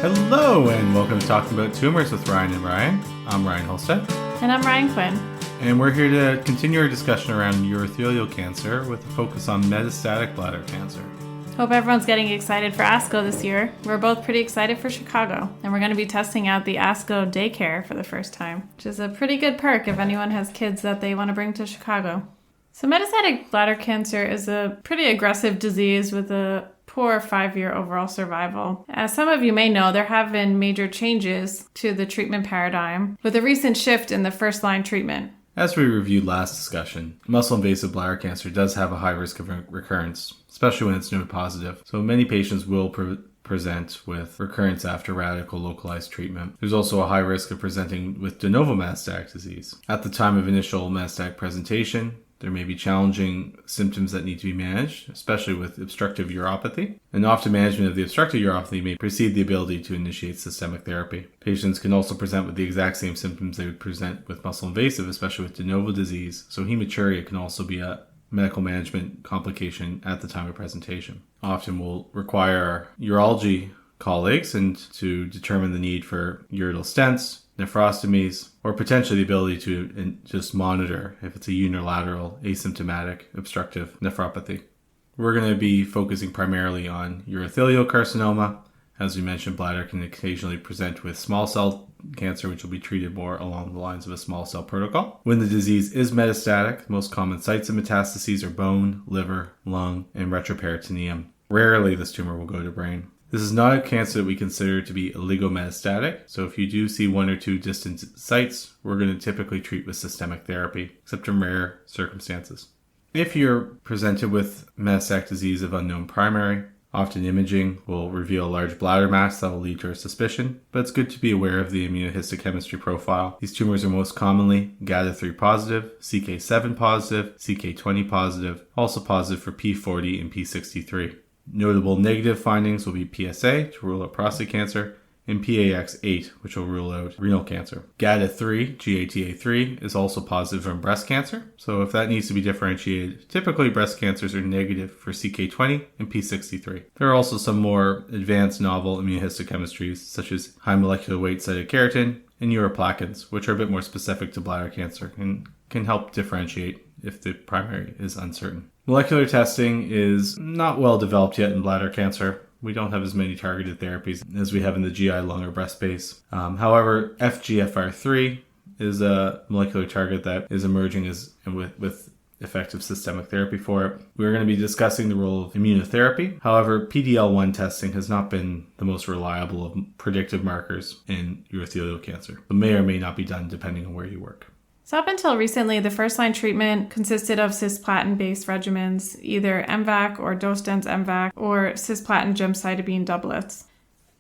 Hello, and welcome to Talking About Tumors with Ryan and Ryan. I'm Ryan Holstead. And I'm Ryan Quinn. And we're here to continue our discussion around urothelial cancer with a focus on metastatic bladder cancer. Hope everyone's getting excited for ASCO this year. We're both pretty excited for Chicago, and we're going to be testing out the ASCO daycare for the first time, which is a pretty good perk if anyone has kids that they want to bring to Chicago. So metastatic bladder cancer is a pretty aggressive disease with a poor 5-year overall survival. As some of you may know, there have been major changes to the treatment paradigm with a recent shift in the first-line treatment. As we reviewed last discussion, muscle-invasive bladder cancer does have a high risk of recurrence, especially when it's node positive. So many patients will present with recurrence after radical localized treatment. There's also a high risk of presenting with de novo metastatic disease. At the time of initial metastatic presentation, there may be challenging symptoms that need to be managed, especially with obstructive uropathy. And often management of the obstructive uropathy may precede the ability to initiate systemic therapy. Patients can also present with the exact same symptoms they would present with muscle invasive, especially with de novo disease. So hematuria can also be a medical management complication at the time of presentation. Often will require urology colleagues and to determine the need for ureteral stents, nephrostomies, or potentially the ability to just monitor if it's a unilateral asymptomatic obstructive nephropathy. We're going to be focusing primarily on urothelial carcinoma. As we mentioned, bladder can occasionally present with small cell cancer, which will be treated more along the lines of a small cell protocol. When the disease is metastatic, the most common sites of metastases are bone, liver, lung, and retroperitoneum. Rarely this tumor will go to brain. This is not a cancer that we consider to be oligometastatic, so if you do see one or two distant sites, we're going to typically treat with systemic therapy, except in rare circumstances. If you're presented with metastatic disease of unknown primary, often imaging will reveal a large bladder mass that will lead to our suspicion, but it's good to be aware of the immunohistochemistry profile. These tumors are most commonly GATA3 positive, CK7 positive, CK20 positive, also positive for P40 and P63. Notable negative findings will be PSA to rule out prostate cancer and PAX8, which will rule out renal cancer. GATA3, GATA3, is also positive from breast cancer, so if that needs to be differentiated, typically breast cancers are negative for CK20 and P63. There are also some more advanced novel immunohistochemistries, such as high molecular weight cytokeratin and uroplakins, which are a bit more specific to bladder cancer and can help differentiate if the primary is uncertain. Molecular testing is not well developed yet in bladder cancer. We don't have as many targeted therapies as we have in the GI, lung, or breast space. However, FGFR3 is a molecular target that is emerging with effective systemic therapy for it. We're going to be discussing the role of immunotherapy. However, PD-L1 testing has not been the most reliable of predictive markers in urothelial cancer. It may or may not be done depending on where you work. So up until recently, the first-line treatment consisted of cisplatin-based regimens, either MVAC or dose-dense MVAC, or cisplatin gemcitabine doublets.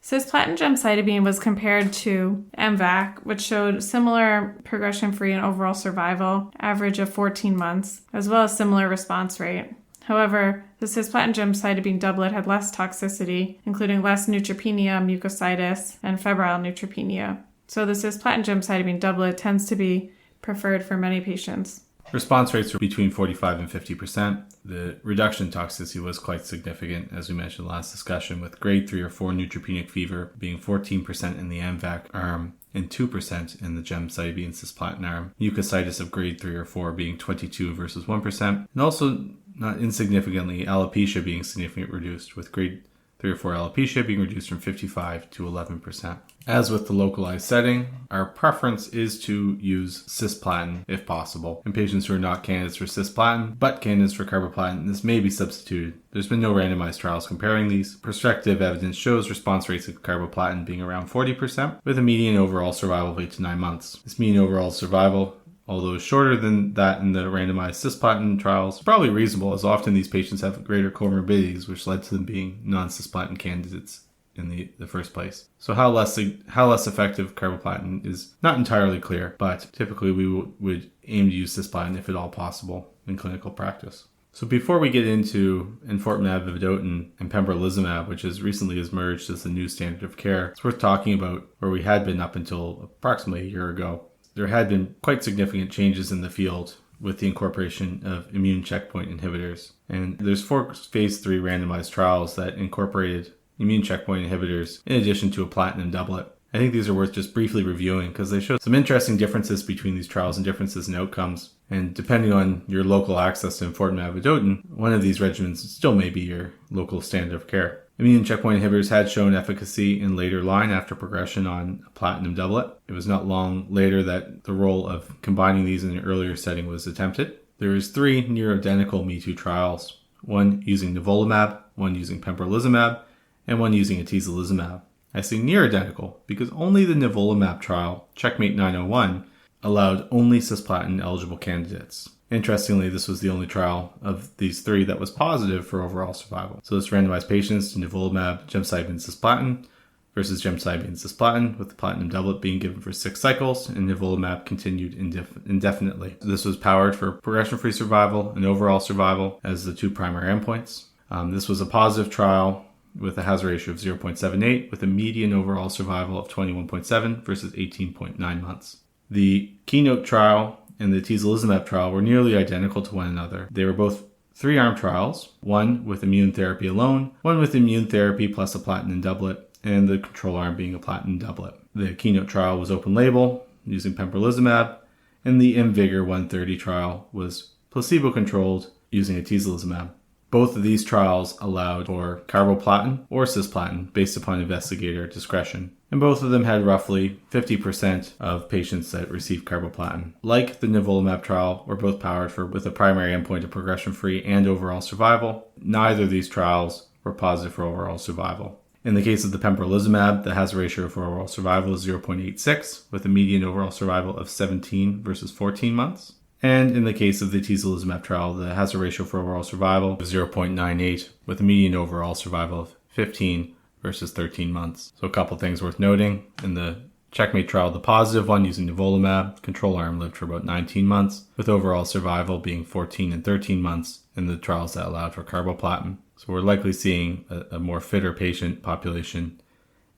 Cisplatin gemcitabine was compared to MVAC, which showed similar progression-free and overall survival, average of 14 months, as well as similar response rate. However, the cisplatin gemcitabine doublet had less toxicity, including less neutropenia, mucositis, and febrile neutropenia. So the cisplatin gemcitabine doublet tends to be preferred for many patients. Response rates were between 45 and 50%. The reduction in toxicity was quite significant, as we mentioned last discussion, with grade 3 or 4 neutropenic fever being 14% in the MVAC arm and 2% in the gemcitabine cisplatin arm. Mucositis of grade 3 or 4 being 22 versus 1%. And also, not insignificantly, alopecia being significantly reduced, with grade 3 or 4 alopecia being reduced from 55 to 11%. As with the localized setting, our preference is to use cisplatin if possible. In patients who are not candidates for cisplatin, but candidates for carboplatin, this may be substituted. There's been no randomized trials comparing these. Prospective evidence shows response rates of carboplatin being around 40%, with a median overall survival of 8 to 9 months. This median overall survival, although shorter than that in the randomized cisplatin trials, probably reasonable, as often these patients have greater comorbidities, which led to them being non-cisplatin candidates in the first place. So how less effective carboplatin is not entirely clear, but typically we would aim to use cisplatin if at all possible in clinical practice. So before we get into Enfortumab, Vedotin, and Pembrolizumab, which has recently emerged as the new standard of care, it's worth talking about where we had been up until approximately a year ago. There had been quite significant changes in the field with the incorporation of immune checkpoint inhibitors. And there's 4 phase 3 randomized trials that incorporated immune checkpoint inhibitors in addition to a platinum doublet. I think these are worth just briefly reviewing because they show some interesting differences between these trials and differences in outcomes. And depending on your local access to Enfortumab Vedotin, one of these regimens still may be your local standard of care. Immune checkpoint inhibitors had shown efficacy in later line after progression on a platinum doublet. It was not long later that the role of combining these in an earlier setting was attempted. There is 3 near-identical Me Too trials, one using nivolumab, one using pembrolizumab, and one using atezolizumab. I say near-identical because only the nivolumab trial, Checkmate 901, allowed only cisplatin-eligible candidates. Interestingly, this was the only trial of these 3 that was positive for overall survival. So this randomized patients to nivolumab, gemcitabine, cisplatin versus gemcitabine, cisplatin, with the platinum doublet being given for 6 cycles, and nivolumab continued indefinitely. This was powered for progression-free survival and overall survival as the 2 primary endpoints. This was a positive trial with a hazard ratio of 0.78 with a median overall survival of 21.7 versus 18.9 months. The Keynote trial and the atezolizumab trial were nearly identical to one another. They were both 3-arm trials, one with immune therapy alone, one with immune therapy plus a platinum doublet, and the control arm being a platinum doublet. The Keynote trial was open label using pembrolizumab, and the IMvigor 130 trial was placebo-controlled using atezolizumab. Both of these trials allowed for carboplatin or cisplatin based upon investigator discretion, and both of them had roughly 50% of patients that received carboplatin. Like the nivolumab trial, were both powered with a primary endpoint of progression-free and overall survival. Neither of these trials were positive for overall survival. In the case of the pembrolizumab, the hazard ratio for overall survival is 0.86, with a median overall survival of 17 versus 14 months. And in the case of the atezolizumab trial, the hazard ratio for overall survival was 0.98, with a median overall survival of 15 versus 13 months. So a couple things worth noting. In the Checkmate trial, the positive one using nivolumab, control arm lived for about 19 months, with overall survival being 14 and 13 months in the trials that allowed for carboplatin. So we're likely seeing a more fitter patient population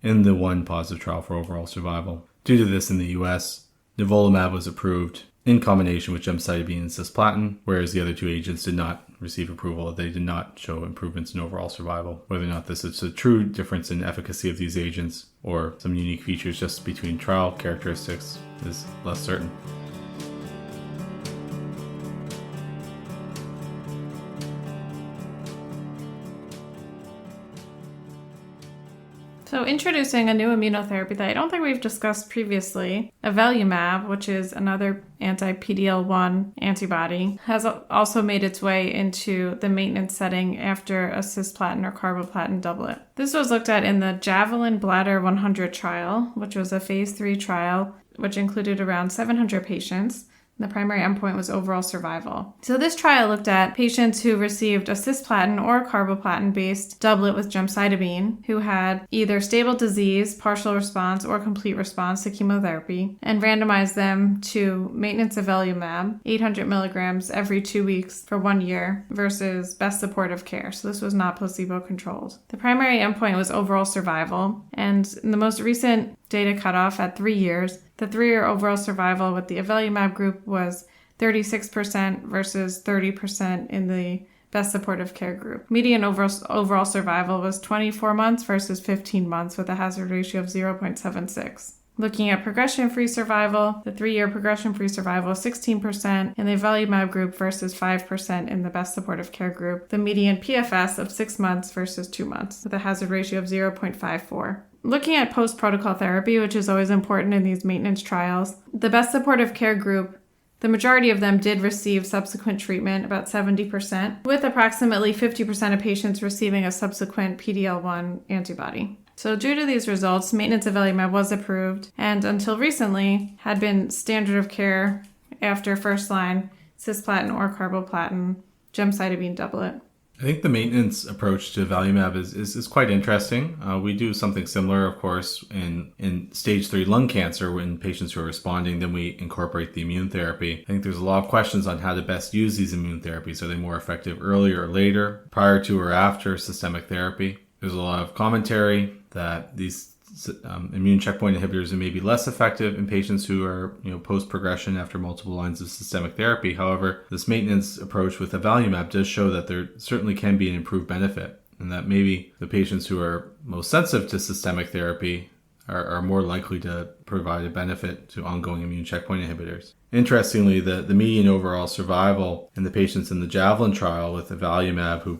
in the one positive trial for overall survival. Due to this in the US, nivolumab was approved in combination with gemcitabine and cisplatin, whereas the other 2 agents did not receive approval. They did not show improvements in overall survival. Whether or not this is a true difference in efficacy of these agents or some unique features just between trial characteristics is less certain. So introducing a new immunotherapy that I don't think we've discussed previously, avelumab, which is another anti-PD-L1 antibody, has also made its way into the maintenance setting after a cisplatin or carboplatin doublet. This was looked at in the Javelin Bladder 100 trial, which was a phase 3 trial, which included around 700 patients. The primary endpoint was overall survival. So this trial looked at patients who received a cisplatin or carboplatin-based doublet with gemcitabine, who had either stable disease, partial response, or complete response to chemotherapy, and randomized them to maintenance avelumab, 800 milligrams every 2 weeks for 1 year, versus best supportive care. So this was not placebo-controlled. The primary endpoint was overall survival, and in the most recent data cutoff at 3 years, the 3-year overall survival with the avelumab group was 36% versus 30% in the best supportive care group. Median overall survival was 24 months versus 15 months with a hazard ratio of 0.76. Looking at progression-free survival, the 3-year progression-free survival was 16% in the avelumab group versus 5% in the best supportive care group. The median PFS of 6 months versus 2 months with a hazard ratio of 0.54. Looking at post-protocol therapy, which is always important in these maintenance trials, the best supportive care group, the majority of them did receive subsequent treatment, about 70%, with approximately 50% of patients receiving a subsequent PD-L1 antibody. So due to these results, maintenance avelumab was approved and until recently had been standard of care after first-line cisplatin or carboplatin gemcitabine doublet. I think the maintenance approach to avelumab is quite interesting. We do something similar, of course, in stage 3 lung cancer when patients who are responding, then we incorporate the immune therapy. I think there's a lot of questions on how to best use these immune therapies. Are they more effective earlier or later, prior to or after systemic therapy? There's a lot of commentary that these immune checkpoint inhibitors are maybe less effective in patients who are post-progression after multiple lines of systemic therapy. However, this maintenance approach with avelumab does show that there certainly can be an improved benefit. and that maybe the patients who are most sensitive to systemic therapy are more likely to provide a benefit to ongoing immune checkpoint inhibitors. Interestingly, the median overall survival in the patients in the Javelin trial with avelumab who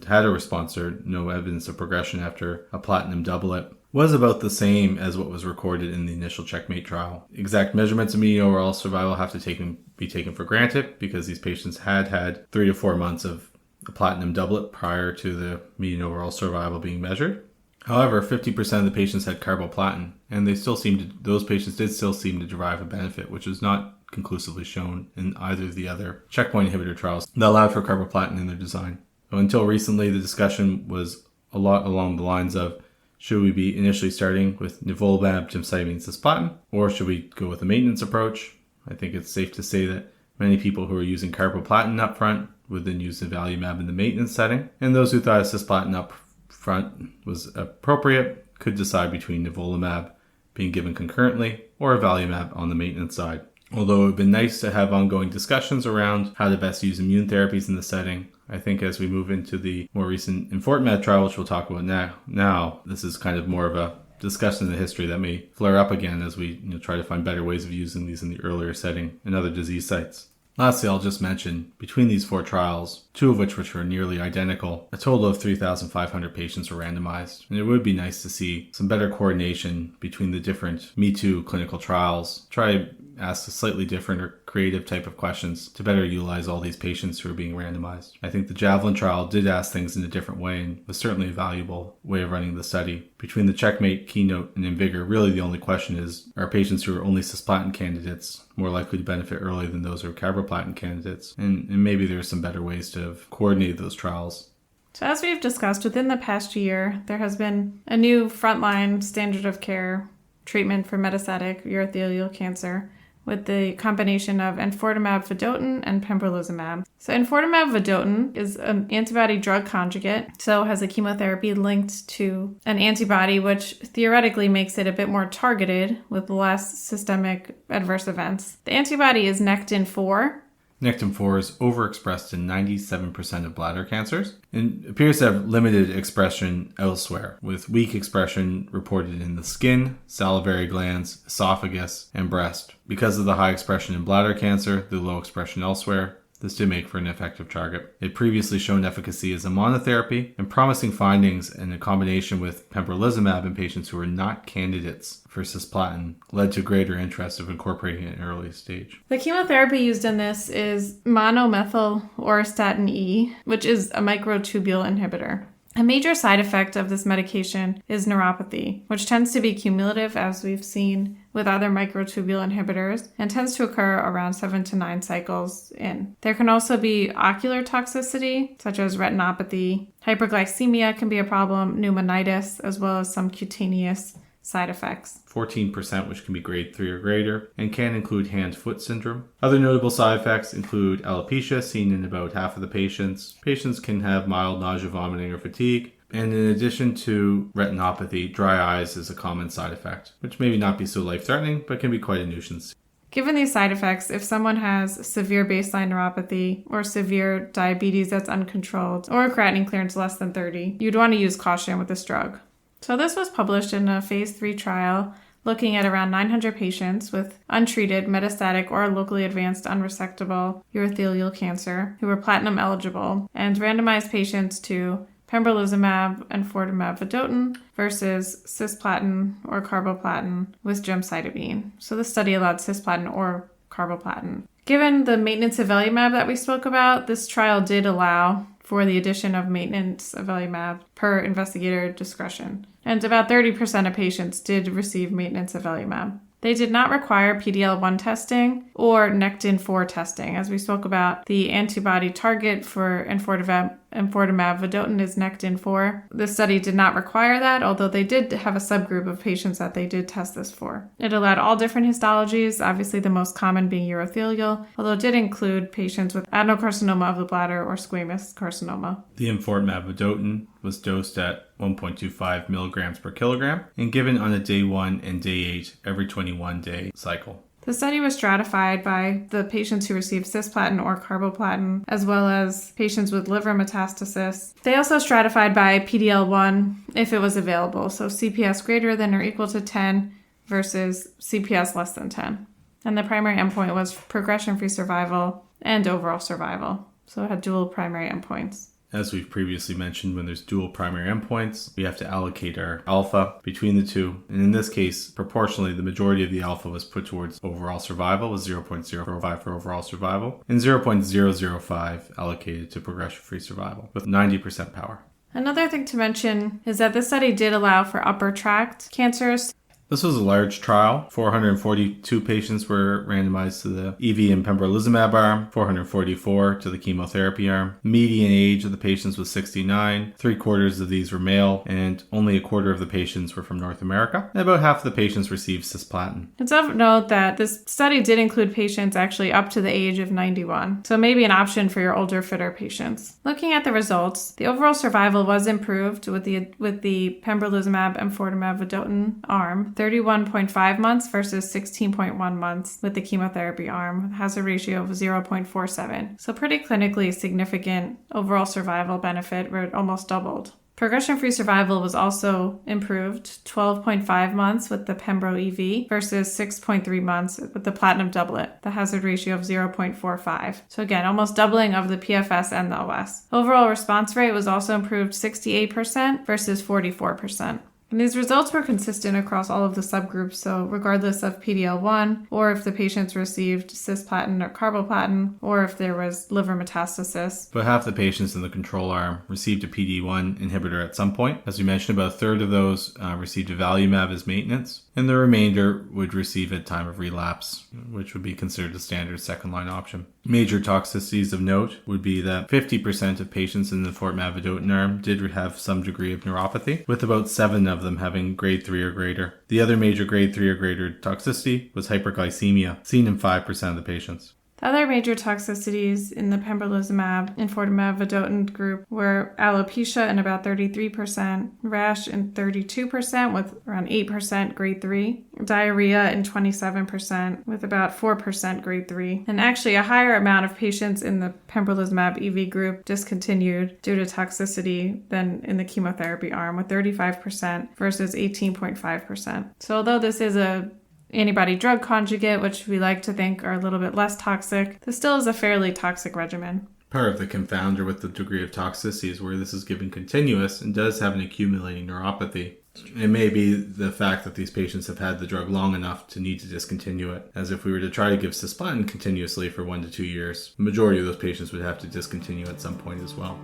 had a response or no evidence of progression after a platinum doublet was about the same as what was recorded in the initial Checkmate trial. Exact measurements of median overall survival have to be taken for granted because these patients had 3 to 4 months of a platinum doublet prior to the median overall survival being measured. However, 50% of the patients had carboplatin, and those patients did still seem to derive a benefit, which is not conclusively shown in either of the other checkpoint inhibitor trials that allowed for carboplatin in their design. So until recently, the discussion was a lot along the lines of, should we be initially starting with nivolumab, gemcitabine, cisplatin, or should we go with a maintenance approach? I think it's safe to say that many people who are using carboplatin up front would then use avelumab in the maintenance setting, and those who thought cisplatin up front was appropriate could decide between nivolumab being given concurrently or avelumab on the maintenance side. Although it would have been nice to have ongoing discussions around how to best use immune therapies in the setting, I think as we move into the more recent Enfortumab trial, which we'll talk about now, this is kind of more of a discussion in the history that may flare up again as we try to find better ways of using these in the earlier setting in other disease sites. Lastly, I'll just mention, between these 4 trials, 2 of which were nearly identical, a total of 3,500 patients were randomized. And it would be nice to see some better coordination between the different Me Too clinical trials. Try ask a slightly different or creative type of questions to better utilize all these patients who are being randomized. I think the Javelin trial did ask things in a different way and was certainly a valuable way of running the study. Between the Checkmate, Keynote, and Invigor, really the only question is, are patients who are only cisplatin candidates more likely to benefit early than those who are carboplatin candidates? And maybe there are some better ways to have coordinated those trials. So as we've discussed, within the past year, there has been a new frontline standard of care treatment for metastatic urothelial cancer with the combination of Enfortumab Vedotin and Pembrolizumab. So Enfortumab Vedotin is an antibody drug conjugate, so has a chemotherapy linked to an antibody, which theoretically makes it a bit more targeted with less systemic adverse events. The antibody is Nectin-4. Nectin-4 is overexpressed in 97% of bladder cancers and appears to have limited expression elsewhere, with weak expression reported in the skin, salivary glands, esophagus, and breast. Because of the high expression in bladder cancer, the low expression elsewhere, this did make for an effective target. It previously shown efficacy as a monotherapy and promising findings in a combination with pembrolizumab in patients who were not candidates for cisplatin led to greater interest of incorporating it in early stage. The chemotherapy used in this is monomethyl auristatin E, which is a microtubule inhibitor. A major side effect of this medication is neuropathy, which tends to be cumulative, as we've seen with other microtubule inhibitors, and tends to occur around 7 to 9 cycles in. There can also be ocular toxicity, such as retinopathy. Hyperglycemia can be a problem, pneumonitis, as well as some cutaneous side effects. 14%, which can be grade 3 or greater, and can include hand-foot syndrome. Other notable side effects include alopecia, seen in about half of the patients. Patients can have mild nausea, vomiting, or fatigue. And in addition to retinopathy, dry eyes is a common side effect, which may not be so life-threatening, but can be quite a nuisance. Given these side effects, if someone has severe baseline neuropathy or severe diabetes that's uncontrolled or creatinine clearance less than 30, you'd want to use caution with this drug. So this was published in a phase 3 trial looking at around 900 patients with untreated metastatic or locally advanced unresectable urothelial cancer who were platinum eligible, and randomized patients to pembrolizumab and Enfortumab Vedotin versus cisplatin or carboplatin with gemcitabine. So the study allowed cisplatin or carboplatin. Given the maintenance avelumab that we spoke about, this trial did allow for the addition of maintenance avelumab per investigator discretion. And about 30% of patients did receive maintenance avelumab. They did not require PD-L1 testing or Nectin-4 testing. As we spoke about, the antibody target for Enfortumab Vedotin is Nectin-4. The study did not require that, although they did have a subgroup of patients that they did test this for. It allowed all different histologies, obviously the most common being urothelial, although it did include patients with adenocarcinoma of the bladder or squamous carcinoma. The Enfortumab Vedotin was dosed at 1.25 milligrams per kilogram and given on a day 1 and day 8 every 21-day cycle. The study was stratified by the patients who received cisplatin or carboplatin, as well as patients with liver metastasis. They also stratified by PD-L1 if it was available, so CPS greater than or equal to 10 versus CPS less than 10. And the primary endpoint was progression-free survival and overall survival. So it had dual primary endpoints. As we've previously mentioned, when there's dual primary endpoints, we have to allocate our alpha between the two. And in this case, proportionally, the majority of the alpha was put towards overall survival, was 0.05 for overall survival, and 0.005 allocated to progression-free survival, with 90% power. Another thing to mention is that this study did allow for upper tract cancers. This was a large trial. 442 patients were randomized to the EV and Pembrolizumab arm, 444 to the chemotherapy arm. Median age of the patients was 69. 3/4 of these were male, and only 1/4 of the patients were from North America. And about half of the patients received cisplatin. It's of note that this study did include patients actually up to the age of 91, so maybe an option for your older, fitter patients. Looking at the results, the overall survival was improved with the Pembrolizumab, Enfortumab, Vedotin arm, 31.5 months versus 16.1 months with the chemotherapy arm, hazard ratio of 0.47. So pretty clinically significant overall survival benefit, where it almost doubled. Progression-free survival was also improved, 12.5 months with the Pembro EV versus 6.3 months with the platinum doublet, the hazard ratio of 0.45. So again, almost doubling of the PFS and the OS. Overall response rate was also improved 68% versus 44%. And these results were consistent across all of the subgroups, so regardless of PD-L1, or if the patients received cisplatin or carboplatin, or if there was liver metastasis. But half the patients in the control arm received a PD-1 inhibitor at some point. As we mentioned, about a third of those received avelumab as maintenance, and the remainder would receive at time of relapse, which would be considered a standard second-line option. Major toxicities of note would be that 50% of patients in the Enfortumab Vedotin arm did have some degree of neuropathy, with about 7 of them having grade 3 or greater. The other major grade 3 or greater toxicity was hyperglycemia, seen in 5% of the patients. The other major toxicities in the Pembrolizumab, Enfortumab Vedotin group were alopecia in about 33%, rash in 32% with around 8% grade 3, diarrhea in 27% with about 4% grade 3, and actually a higher amount of patients in the Pembrolizumab EV group discontinued due to toxicity than in the chemotherapy arm with 35% versus 18.5%. So although this is a antibody drug conjugate, which we like to think are a little bit less toxic, this still is a fairly toxic regimen. Part of the confounder with the degree of toxicity is where this is given continuous and does have an accumulating neuropathy. It may be the fact that these patients have had the drug long enough to need to discontinue it, as if we were to try to give cisplatin continuously for 1 to 2 years, the majority of those patients would have to discontinue at some point as well.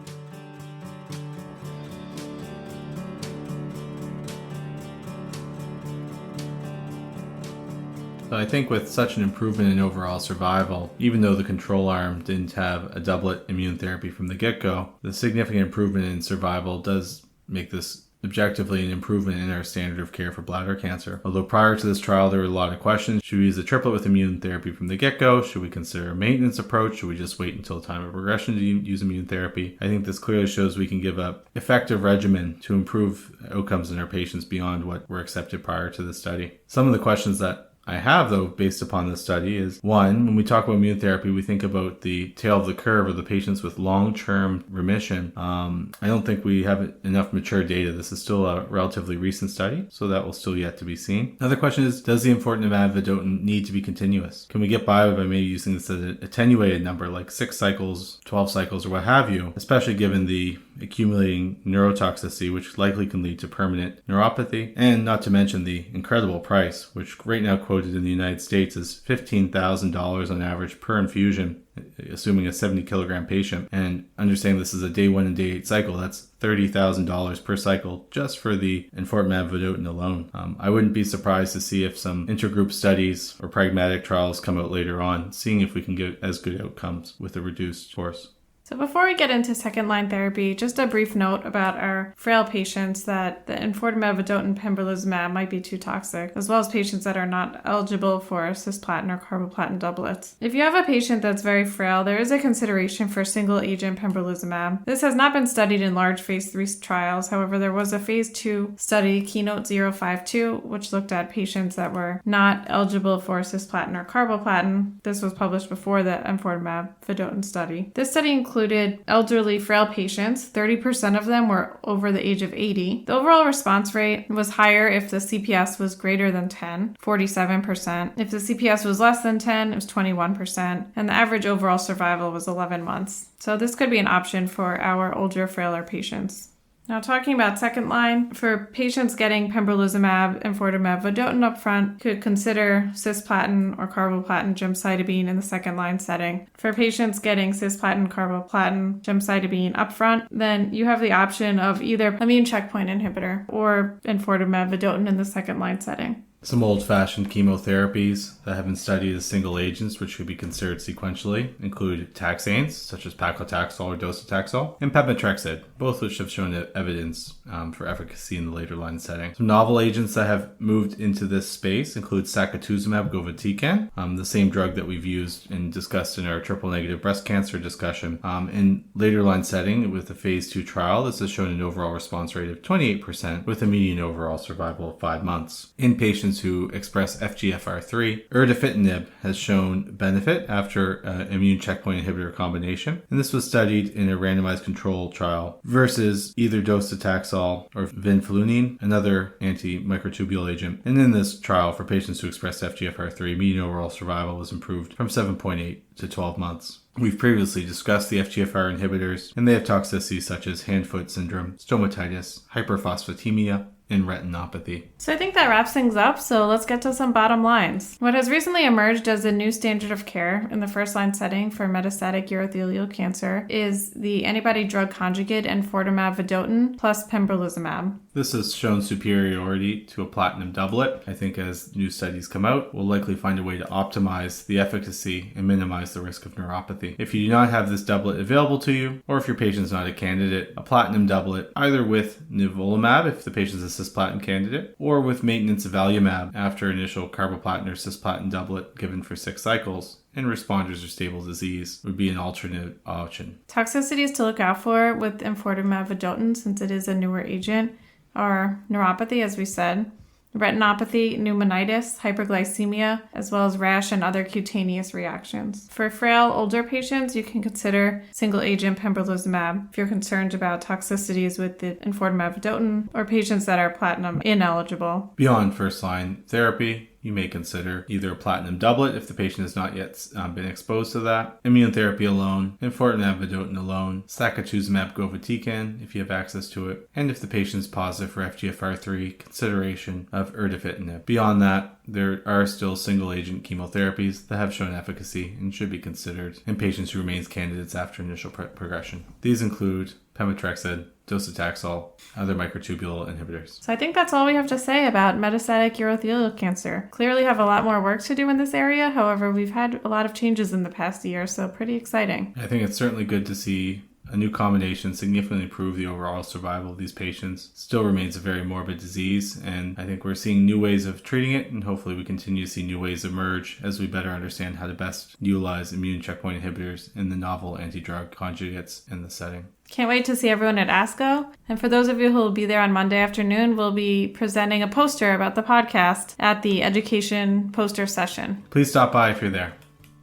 So I think with such an improvement in overall survival, even though the control arm didn't have a doublet immune therapy from the get-go, the significant improvement in survival does make this objectively an improvement in our standard of care for bladder cancer. Although prior to this trial there were a lot of questions. Should we use a triplet with immune therapy from the get-go? Should we consider a maintenance approach? Should we just wait until the time of progression to use immune therapy? I think this clearly shows we can give an effective regimen to improve outcomes in our patients beyond what were accepted prior to the study. Some of the questions that I have, though, based upon this study is, one, when we talk about immune therapy, we think about the tail of the curve of the patients with long-term remission. I don't think we have enough mature data. This is still a relatively recent study, so that will still yet to be seen. Another question is, does the Enfortumab Vedotin need to be continuous? Can we get by by maybe using this as an attenuated number, like 6 cycles, 12 cycles, or what have you, especially given the accumulating neurotoxicity, which likely can lead to permanent neuropathy, and not to mention the incredible price, which right now quoted in the United States is $15,000 on average per infusion, assuming a 70 kilogram patient. And understanding this is a day 1 and day 8 cycle, that's $30,000 per cycle just for the Enfortumab Vedotin alone. I wouldn't be surprised to see if some intergroup studies or pragmatic trials come out later on, seeing if we can get as good outcomes with a reduced course. So before we get into second-line therapy, just a brief note about our frail patients that the Enfortumab, Vedotin, Pembrolizumab might be too toxic, as well as patients that are not eligible for cisplatin or carboplatin doublets. If you have a patient that's very frail, there is a consideration for single-agent pembrolizumab. This has not been studied in large phase 3 trials. However, there was a phase 2 study, Keynote 052, which looked at patients that were not eligible for cisplatin or carboplatin. This was published before the Enfortumab Vedotin study. This study included elderly frail patients. 30% of them were over the age of 80. The overall response rate was higher if the CPS was greater than 10, 47%. If the CPS was less than 10, it was 21%. And the average overall survival was 11 months. So this could be an option for our older, frailer patients. Now, talking about second line, for patients getting pembrolizumab, Enfortumab, Vedotin up front, could consider cisplatin or carboplatin gemcitabine in the second line setting. For patients getting cisplatin, carboplatin, gemcitabine up front, then you have the option of either immune checkpoint inhibitor or Enfortumab, Vedotin in the second line setting. Some old-fashioned chemotherapies that have been studied as single agents, which should be considered sequentially, include taxanes, such as paclitaxel or docetaxel, and pemetrexed, both which have shown evidence for efficacy in the later line setting. Some novel agents that have moved into this space include sacituzumab govitecan, the same drug that we've used and discussed in our triple-negative breast cancer discussion. In later line setting, with the phase 2 trial, this has shown an overall response rate of 28% with a median overall survival of 5 months. In patients who express FGFR3, erdafitinib has shown benefit after immune checkpoint inhibitor combination, and this was studied in a randomized control trial versus either docetaxel or vinflunine, another anti-microtubule agent. And in this trial, for patients who express FGFR3, median overall survival was improved from 7.8 to 12 months. We've previously discussed the FGFR inhibitors, and they have toxicities such as hand-foot syndrome, stomatitis, hyperphosphatemia, and retinopathy. So I think that wraps things up, so let's get to some bottom lines. What has recently emerged as a new standard of care in the first-line setting for metastatic urothelial cancer is the antibody-drug conjugate Enfortumab Vedotin plus pembrolizumab. This has shown superiority to a platinum doublet. I think as new studies come out, we'll likely find a way to optimize the efficacy and minimize the risk of neuropathy. If you do not have this doublet available to you, or if your patient's not a candidate, a platinum doublet, either with nivolumab if the patient's a cisplatin candidate, or with maintenance avelumab after initial carboplatin or cisplatin doublet given for 6 cycles, and responders or stable disease would be an alternate option. Toxicities to look out for with Enfortumab Vedotin, since it is a newer agent, are neuropathy, as we said, retinopathy, pneumonitis, hyperglycemia, as well as rash and other cutaneous reactions. For frail, older patients, you can consider single-agent pembrolizumab if you're concerned about toxicities with the Enfortumab Vedotin, or patients that are platinum ineligible. Beyond first-line therapy, you may consider either a platinum doublet if the patient has not yet been exposed to that, immunotherapy alone, Enfortumab Vedotin alone, sacituzumab govitecan if you have access to it, and if the patient is positive for FGFR3, consideration of erdafitinib. Beyond that, there are still single-agent chemotherapies that have shown efficacy and should be considered in patients who remain candidates after initial progression. These include pemetrexed, docetaxel, other microtubule inhibitors. So I think that's all we have to say about metastatic urothelial cancer. Clearly have a lot more work to do in this area. However, we've had a lot of changes in the past year, so pretty exciting. I think it's certainly good to see a new combination significantly improve the overall survival of these patients. Still remains a very morbid disease, and I think we're seeing new ways of treating it, and hopefully we continue to see new ways emerge as we better understand how to best utilize immune checkpoint inhibitors and the novel anti-drug conjugates in the setting. Can't wait to see everyone at ASCO. And for those of you who will be there on Monday afternoon, we'll be presenting a poster about the podcast at the education poster session. Please stop by if you're there.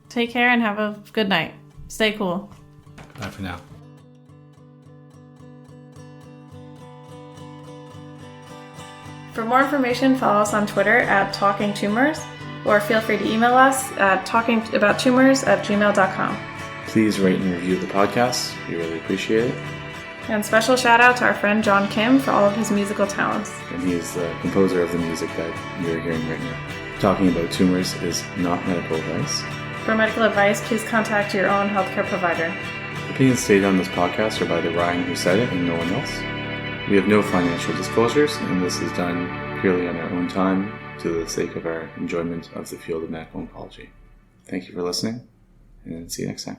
Take care and have a good night. Stay cool. Bye for now. For more information, follow us on Twitter at Talking Tumors, or feel free to email us at talkingabouttumors@gmail.com. Please rate and review the podcast. We really appreciate it. And special shout out to our friend John Kim for all of his musical talents. And he is the composer of the music that you're hearing right now. Talking About Tumors is not medical advice. For medical advice, please contact your own healthcare provider. Opinions stated on this podcast are by the Ryan who said it and no one else. We have no financial disclosures, and this is done purely on our own time to the sake of our enjoyment of the field of medical oncology. Thank you for listening, and see you next time.